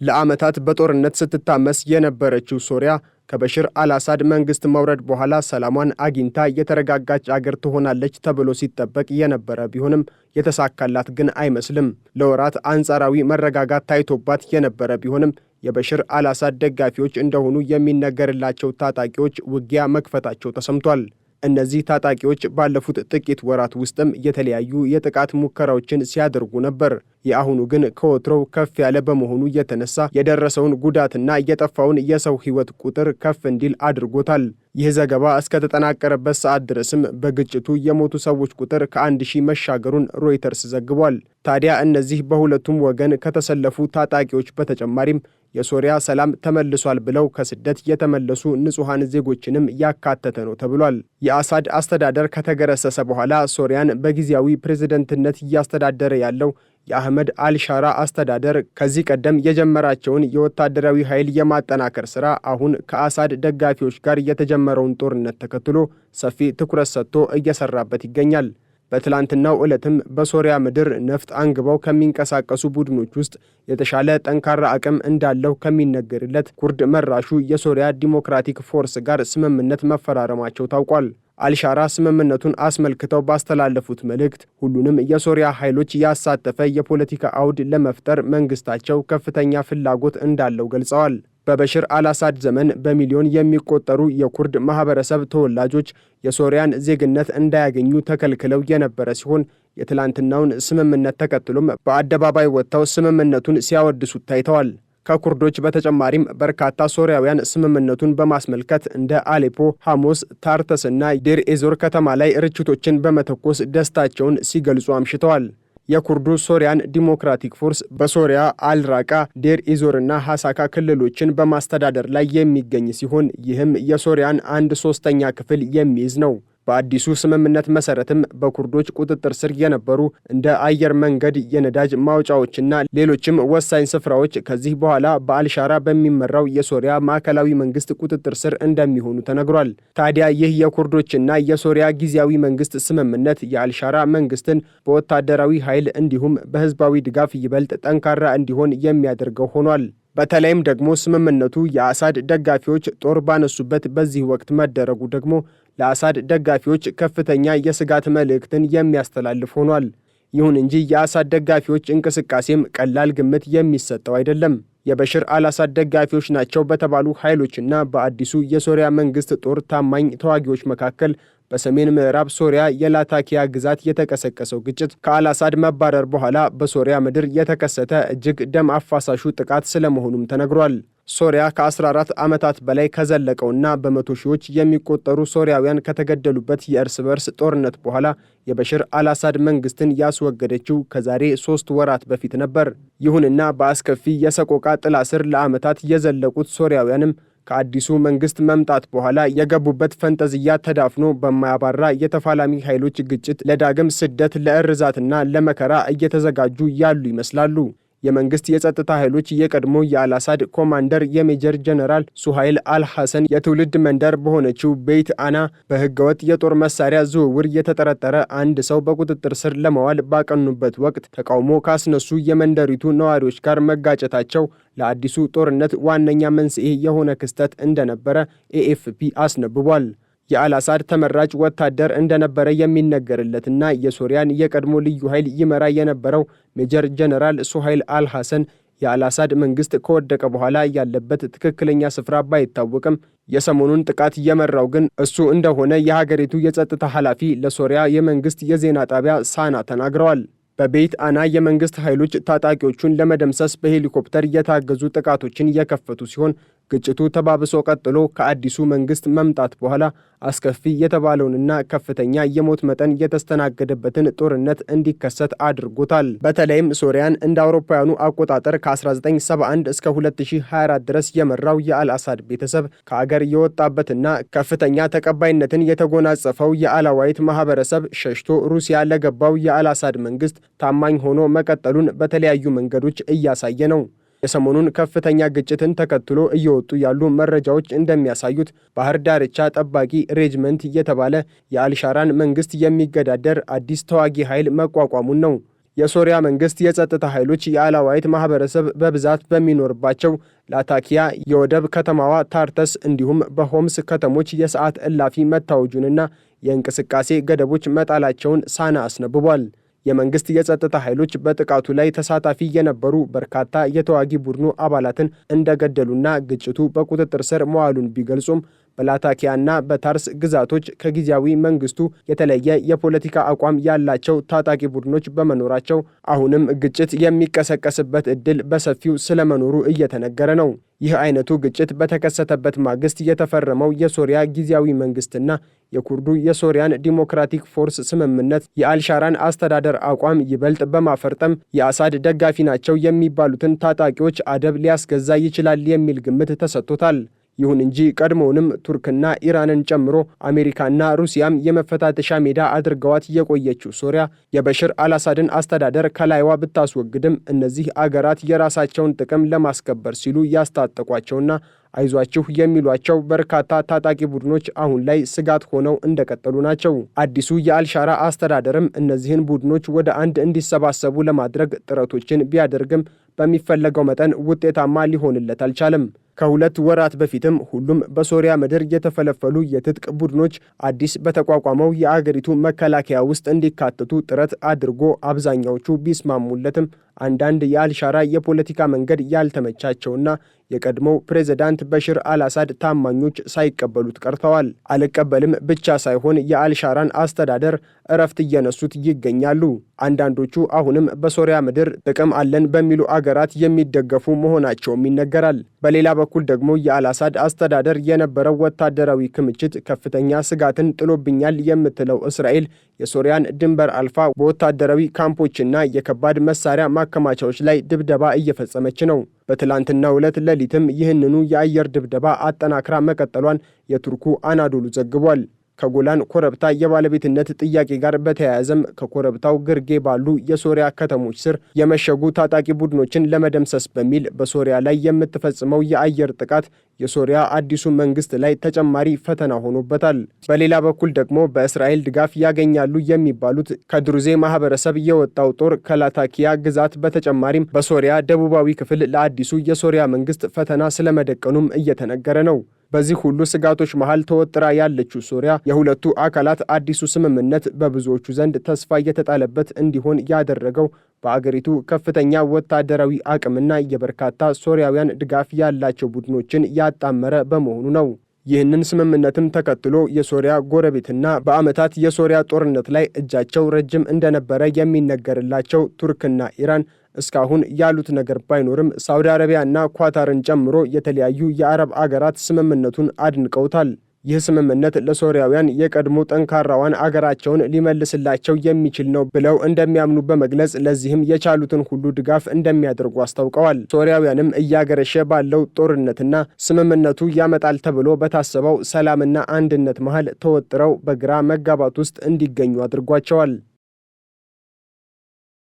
ለዓመታት በጦርነት ስትታመስ የነበረችው ሶሪያ ከበሽር አልአሳድ መንግስት መውረድ በኋላ ሰላሟን አግኝታ የተረጋጋች አገር ትሆናለች ተብሎ ሲጠበቅ የነበረ ቢሆንም የተሳካላት ግን አይመስልም። ለወራት አንጻራዊ መረጋጋት ታይቶባት የነበረ ቢሆንም የበሽር አልአሳድ ደጋፊዎች እንደሆኑ የሚነገርላቸው ታጣቂዎች ውጊያ መክፈታቸው ተሰምቷል። እነዚህ ታጣቂዎች ባለፉት ጥቂት ወራት ውስጥም የተለያዩ የጥቃት ሙከራዎችን ሲያደርጉ ነበር። የአሁኑ ግን ከወትሮው ከፍ ያለ በመሆኑ የተነሳ የደረሰውን ጉዳትና የጠፋውን የሰው ሕይወት ቁጥር ከፍ እንዲል አድርጎታል። ይህ ዘገባ እስከተጠናቀረበት ሰዓት ድረስም በግጭቱ የሞቱ ሰዎች ቁጥር ከ1000 መሻገሩን ሮይተርስ ዘግቧል። ታዲያ እነዚህ በሁለቱም ወገን ከተሰለፉ ታጣቂዎች በተጨማሪም የሶሪያ ሰላም ተመልሷል ብለው ከስደት የተመለሱ ንጹሐን ዜጎችንም ያካተተ ነው ተብሏል። የአሳድ አስተዳደር ከተገረሰሰ በኋላ ሶሪያን በጊዜያዊ ፕሬዝደንትነት እያስተዳደረ ያለው የአህመድ አልሻራ አስተዳደር ከዚህ ቀደም የጀመራቸውን የወታደራዊ ኃይል የማጠናከር ሥራ አሁን ከአሳድ ደጋፊዎች ጋር የተጀመረውን ጦርነት ተከትሎ ሰፊ ትኩረት ሰጥቶ እየሰራበት ይገኛል። በትላንትናው ዕለትም በሶሪያ ምድር ነፍጥ አንግበው ከሚንቀሳቀሱ ቡድኖች ውስጥ የተሻለ ጠንካራ አቅም እንዳለው ከሚነገርለት ኩርድ መራሹ የሶሪያ ዲሞክራቲክ ፎርስ ጋር ስምምነት መፈራረማቸው ታውቋል። አልሻራ ስምምነቱን አስመልክተው ባስተላለፉት መልእክት ሁሉንም የሶሪያ ኃይሎች ያሳተፈ የፖለቲካ አውድ ለመፍጠር መንግስታቸው ከፍተኛ ፍላጎት እንዳለው ገልጸዋል። በበሽር አልአሳድ ዘመን በሚሊዮን የሚቆጠሩ የኩርድ ማህበረሰብ ተወላጆች የሶሪያን ዜግነት እንዳያገኙ ተከልክለው የነበረ ሲሆን የትላንትናውን ስምምነት ተከትሎም በአደባባይ ወጥተው ስምምነቱን ሲያወድሱት ታይተዋል። ከኩርዶች በተጨማሪም በርካታ ሶሪያውያን ስምምነቱን በማስመልከት እንደ አሌፖ፣ ሐሞስ፣ ታርተስና ዴር ኤዞር ከተማ ላይ ርችቶችን በመተኮስ ደስታቸውን ሲገልጹ አምሽተዋል። የኩርዱ ሶሪያን ዲሞክራቲክ ፎርስ በሶሪያ አልራቃ፣ ዴር ኢዞርና ሐሳካ ክልሎችን በማስተዳደር ላይ የሚገኝ ሲሆን ይህም የሶሪያን 1/3 ክፍል የሚይዝ ነው። በአዲሱ ስምምነት መሰረትም በኩርዶች ቁጥጥር ስር የነበሩ እንደ አየር መንገድ፣ የነዳጅ ማውጫዎችና ሌሎችም ወሳኝ ስፍራዎች ከዚህ በኋላ በአልሻራ በሚመራው የሶሪያ ማዕከላዊ መንግስት ቁጥጥር ስር እንደሚሆኑ ተነግሯል። ታዲያ ይህ የኩርዶችና የሶሪያ ጊዜያዊ መንግስት ስምምነት የአልሻራ መንግስትን በወታደራዊ ኃይል እንዲሁም በህዝባዊ ድጋፍ ይበልጥ ጠንካራ እንዲሆን የሚያደርገው ሆኗል። በተለይም ደግሞ ስምምነቱ የአሳድ ደጋፊዎች ጦር ባነሱበት በዚህ ወቅት መደረጉ ደግሞ ለአሳድ ደጋፊዎች ከፍተኛ የስጋት መልእክትን የሚያስተላልፍ ሆኗል። ይሁን እንጂ የአሳድ ደጋፊዎች እንቅስቃሴም ቀላል ግምት የሚሰጠው አይደለም። የበሽር አልአሳድ ደጋፊዎች ናቸው በተባሉ ኃይሎችና በአዲሱ የሶሪያ መንግስት ጦር ታማኝ ተዋጊዎች መካከል በሰሜን ምዕራብ ሶሪያ የላታኪያ ግዛት የተቀሰቀሰው ግጭት ከአልአሳድ መባረር በኋላ በሶሪያ ምድር የተከሰተ እጅግ ደም አፋሳሹ ጥቃት ስለመሆኑም ተነግሯል። ሶሪያ ከ14 ዓመታት በላይ ከዘለቀውና በመቶ ሺዎች የሚቆጠሩ ሶሪያውያን ከተገደሉበት የእርስ በርስ ጦርነት በኋላ የበሽር አልአሳድ መንግስትን ያስወገደችው ከዛሬ 3 ወራት በፊት ነበር። ይሁንና በአስከፊ የሰቆቃ ጥላ ስር ለዓመታት የዘለቁት ሶሪያውያንም ከአዲሱ መንግስት መምጣት በኋላ የገቡበት ፈንጠዝያ ተዳፍኖ በማያባራ የተፋላሚ ኃይሎች ግጭት ለዳግም ስደት፣ ለእርዛትና ለመከራ እየተዘጋጁ ያሉ ይመስላሉ። የመንግስት የጸጥታ ኃይሎች የቀድሞ የአልአሳድ ኮማንደር የሜጀር ጀነራል ሱሃይል አልሐሰን የትውልድ መንደር በሆነችው ቤት አና በህገወጥ የጦር መሳሪያ ዝውውር የተጠረጠረ አንድ ሰው በቁጥጥር ስር ለመዋል ባቀኑበት ወቅት ተቃውሞ ካስነሱ የመንደሪቱ ነዋሪዎች ጋር መጋጨታቸው ለአዲሱ ጦርነት ዋነኛ መንስኤ የሆነ ክስተት እንደነበረ ኤኤፍፒ አስነብቧል። የአልአሳድ ተመራጭ ወታደር እንደነበረ የሚነገርለትና የሶሪያን የቀድሞ ልዩ ኃይል ይመራ የነበረው ሜጀር ጀነራል ሱሃይል አልሐሰን የአልአሳድ መንግስት ከወደቀ በኋላ ያለበት ትክክለኛ ስፍራ ባይታወቅም የሰሞኑን ጥቃት የመራው ግን እሱ እንደሆነ የሀገሪቱ የጸጥታ ኃላፊ ለሶሪያ የመንግስት የዜና ጣቢያ ሳና ተናግረዋል። በቤት አና የመንግስት ኃይሎች ታጣቂዎቹን ለመደምሰስ በሄሊኮፕተር የታገዙ ጥቃቶችን የከፈቱ ሲሆን ግጭቱ ተባብሶ ቀጥሎ ከአዲሱ መንግስት መምጣት በኋላ አስከፊ የተባለውንና ከፍተኛ የሞት መጠን የተስተናገደበትን ጦርነት እንዲከሰት አድርጎታል። በተለይም ሶሪያን እንደ አውሮፓውያኑ አቆጣጠር ከ1971 እስከ 2024 ድረስ የመራው የአልአሳድ ቤተሰብ ከአገር የወጣበትና ከፍተኛ ተቀባይነትን የተጎናጸፈው የአላዋይት ማህበረሰብ ሸሽቶ ሩሲያ ለገባው የአልአሳድ መንግስት ታማኝ ሆኖ መቀጠሉን በተለያዩ መንገዶች እያሳየ ነው። የሰሞኑን ከፍተኛ ግጭትን ተከትሎ እየወጡ ያሉ መረጃዎች እንደሚያሳዩት ባህር ዳርቻ ጠባቂ ሬጅመንት የተባለ የአልሻራን መንግስት የሚገዳደር አዲስ ተዋጊ ኃይል መቋቋሙን ነው። የሶሪያ መንግስት የጸጥታ ኃይሎች የአላዋይት ማህበረሰብ በብዛት በሚኖርባቸው ላታኪያ የወደብ ከተማዋ ታርተስ እንዲሁም በሆምስ ከተሞች የሰዓት እላፊ መታወጁንና የእንቅስቃሴ ገደቦች መጣላቸውን ሳና አስነብቧል። የመንግስት የጸጥታ ኃይሎች በጥቃቱ ላይ ተሳታፊ የነበሩ በርካታ የተዋጊ ቡድኑ አባላትን እንደገደሉና ግጭቱ በቁጥጥር ስር መዋሉን ቢገልጹም በላታኪያና በታርስ ግዛቶች ከጊዜያዊ መንግስቱ የተለየ የፖለቲካ አቋም ያላቸው ታጣቂ ቡድኖች በመኖራቸው አሁንም ግጭት የሚቀሰቀስበት ዕድል በሰፊው ስለመኖሩ እየተነገረ ነው። ይህ አይነቱ ግጭት በተከሰተበት ማግስት የተፈረመው የሶሪያ ጊዜያዊ መንግስትና የኩርዱ የሶሪያን ዲሞክራቲክ ፎርስ ስምምነት የአልሻራን አስተዳደር አቋም ይበልጥ በማፈርጠም የአሳድ ደጋፊ ናቸው የሚባሉትን ታጣቂዎች አደብ ሊያስገዛ ይችላል የሚል ግምት ተሰጥቶታል። ይሁን እንጂ ቀድሞውንም ቱርክና ኢራንን ጨምሮ አሜሪካና ሩሲያም የመፈታተሻ ሜዳ አድርገዋት የቆየችው ሶሪያ የበሽር አልአሳድን አስተዳደር ከላይዋ ብታስወግድም እነዚህ አገራት የራሳቸውን ጥቅም ለማስከበር ሲሉ ያስታጠቋቸውና አይዟችሁ የሚሏቸው በርካታ ታጣቂ ቡድኖች አሁን ላይ ስጋት ሆነው እንደቀጠሉ ናቸው። አዲሱ የአልሻራ አስተዳደርም እነዚህን ቡድኖች ወደ አንድ እንዲሰባሰቡ ለማድረግ ጥረቶችን ቢያደርግም በሚፈለገው መጠን ውጤታማ ሊሆንለት አልቻለም። ከሁለት ወራት በፊትም ሁሉም በሶሪያ ምድር የተፈለፈሉ የትጥቅ ቡድኖች አዲስ በተቋቋመው የአገሪቱ መከላከያ ውስጥ እንዲካተቱ ጥረት አድርጎ አብዛኛዎቹ ቢስማሙለትም አንዳንድ የአልሻራ የፖለቲካ መንገድ ያልተመቻቸውና የቀድሞው ፕሬዝዳንት በሽር አልአሳድ ታማኞች ሳይቀበሉት ቀርተዋል። አልቀበልም ብቻ ሳይሆን የአልሻራን አስተዳደር እረፍት እየነሱት ይገኛሉ። አንዳንዶቹ አሁንም በሶሪያ ምድር ጥቅም አለን በሚሉ አገራት የሚደገፉ መሆናቸውም ይነገራል። በሌላ በኩል ደግሞ የአልአሳድ አስተዳደር የነበረው ወታደራዊ ክምችት ከፍተኛ ስጋትን ጥሎብኛል የምትለው እስራኤል የሶሪያን ድንበር አልፋ በወታደራዊ ካምፖችና የከባድ መሳሪያ ማከማቻዎች ላይ ድብደባ እየፈጸመች ነው። በትላንትናው ዕለት ሌሊትም ይህንኑ የአየር ድብደባ አጠናክራ መቀጠሏን የቱርኩ አናዶሉ ዘግቧል። ከጎላን ኮረብታ የባለቤትነት ጥያቄ ጋር በተያያዘም ከኮረብታው ግርጌ ባሉ የሶሪያ ከተሞች ስር የመሸጉ ታጣቂ ቡድኖችን ለመደምሰስ በሚል በሶሪያ ላይ የምትፈጽመው የአየር ጥቃት የሶሪያ አዲሱ መንግስት ላይ ተጨማሪ ፈተና ሆኖበታል። በሌላ በኩል ደግሞ በእስራኤል ድጋፍ ያገኛሉ የሚባሉት ከድሩዜ ማህበረሰብ የወጣው ጦር ከላታኪያ ግዛት በተጨማሪም በሶሪያ ደቡባዊ ክፍል ለአዲሱ የሶሪያ መንግስት ፈተና ስለመደቀኑም እየተነገረ ነው። በዚህ ሁሉ ስጋቶች መሃል ተወጥራ ያለችው ሶሪያ የሁለቱ አካላት አዲሱ ስምምነት በብዙዎቹ ዘንድ ተስፋ የተጣለበት እንዲሆን ያደረገው በአገሪቱ ከፍተኛ ወታደራዊ አቅምና የበርካታ ሶሪያውያን ድጋፍ ያላቸው ቡድኖችን ያጣመረ በመሆኑ ነው። ይህንን ስምምነትም ተከትሎ የሶሪያ ጎረቤትና በዓመታት የሶሪያ ጦርነት ላይ እጃቸው ረጅም እንደነበረ የሚነገርላቸው ቱርክና ኢራን እስካሁን ያሉት ነገር ባይኖርም ሳውዲ አረቢያና ኳታርን ጨምሮ የተለያዩ የአረብ አገራት ስምምነቱን አድንቀውታል። ይህ ስምምነት ለሶሪያውያን የቀድሞ ጠንካራዋን አገራቸውን ሊመልስላቸው የሚችል ነው ብለው እንደሚያምኑ በመግለጽ ለዚህም የቻሉትን ሁሉ ድጋፍ እንደሚያደርጉ አስታውቀዋል። ሶሪያውያንም እያገረሸ ባለው ጦርነትና ስምምነቱ ያመጣል ተብሎ በታሰበው ሰላምና አንድነት መሃል ተወጥረው በግራ መጋባት ውስጥ እንዲገኙ አድርጓቸዋል።